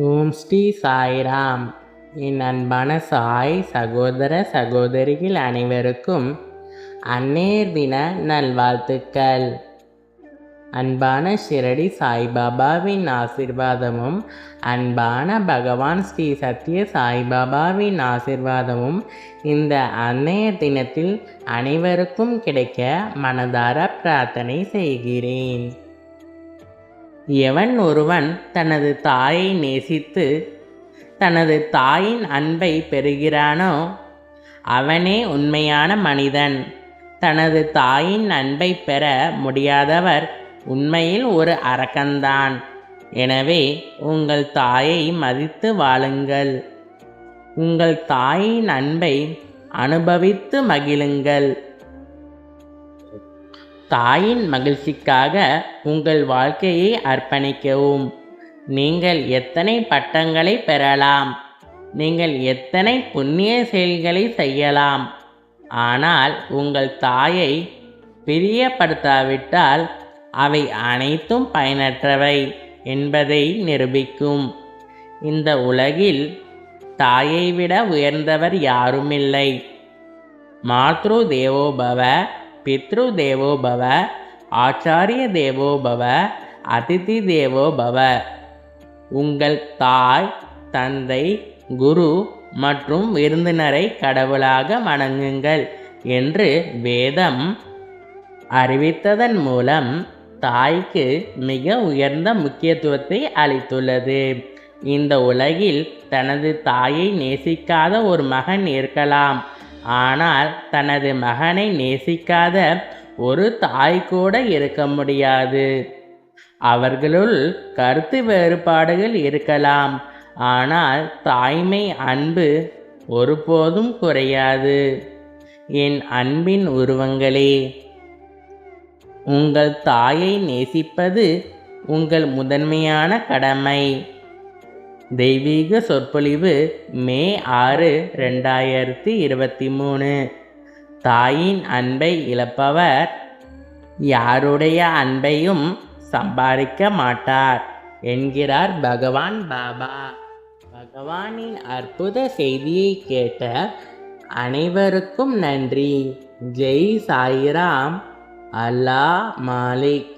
ஓம் ஸ்ரீ சாய்ராம். என் அன்பான சாய் சகோதர சகோதரிகள் அனைவருக்கும் அன்னையர் தின நல்வாழ்த்துக்கள். அன்பான ஷிரடி சாய்பாபாவின் ஆசிர்வாதமும் அன்பான பகவான் ஸ்ரீ சத்ய சாய்பாபாவின் ஆசிர்வாதமும் இந்த அன்னையர் தினத்தில் அனைவருக்கும் கிடைக்க மனதார பிரார்த்தனை செய்கிறேன். எவன் ஒருவன் தனது தாயை நேசித்து தனது தாயின் அன்பை பெறுகிறானோ அவனே உண்மையான மனிதன். தனது தாயின் அன்பை பெற முடியாதவர் உண்மையில் ஒரு அரக்கன்தான். எனவே உங்கள் தாயை மதித்து வாழுங்கள். உங்கள் தாயின் அன்பை அனுபவித்து மகிழுங்கள். தாயின் மகிழ்ச்சிக்காக உங்கள் வாழ்க்கையை அர்ப்பணிக்கவும். நீங்கள் எத்தனை பட்டங்களை பெறலாம், நீங்கள் எத்தனை புண்ணிய செயல்களை செய்யலாம், ஆனால் உங்கள் தாயை பிரியப்படுத்தாவிட்டால் அவை அனைத்தும் பயனற்றவை என்பதை நிரூபிக்கும். இந்த உலகில் தாயை விட உயர்ந்தவர் யாருமில்லை. மாத்ரு தேவோபவ, பித்ரு தேவோபவ, ஆச்சாரிய தேவோபவ, அதிதி தேவோபவ. உங்கள் தாய், தந்தை, குரு மற்றும் விருந்தினரை கடவுளாக வணங்குங்கள் என்று வேதம் அறிவித்ததன் மூலம் தாய்க்கு மிக உயர்ந்த முக்கியத்துவத்தை அளித்துள்ளது. இந்த உலகில் தனது தாயை நேசிக்காத ஒரு மகன் இருக்கலாம். ஆனால் தனது மகனை நேசிக்காத ஒரு தாய் கூட இருக்க முடியாது. அவர்களுள் கருத்து வேறுபாடுகள் இருக்கலாம். ஆனால் தாய்மை அன்பு ஒருபோதும் குறையாது. என் அன்பின் உருவங்களே, உங்கள் தாயை நேசிப்பது உங்கள் முதன்மையான கடமை. தெய்வீக சொற்பொழிவு மே 6, 2023. தாயின் அன்பை இழப்பவர் யாருடைய அன்பையும் சம்பாதிக்க மாட்டார் என்கிறார் பகவான் பாபா. பகவானின் அற்புத செய்தியை கேட்ட அனைவருக்கும் நன்றி. ஜெய் சாய்ராம். அல்லாஹ் மாலிக்.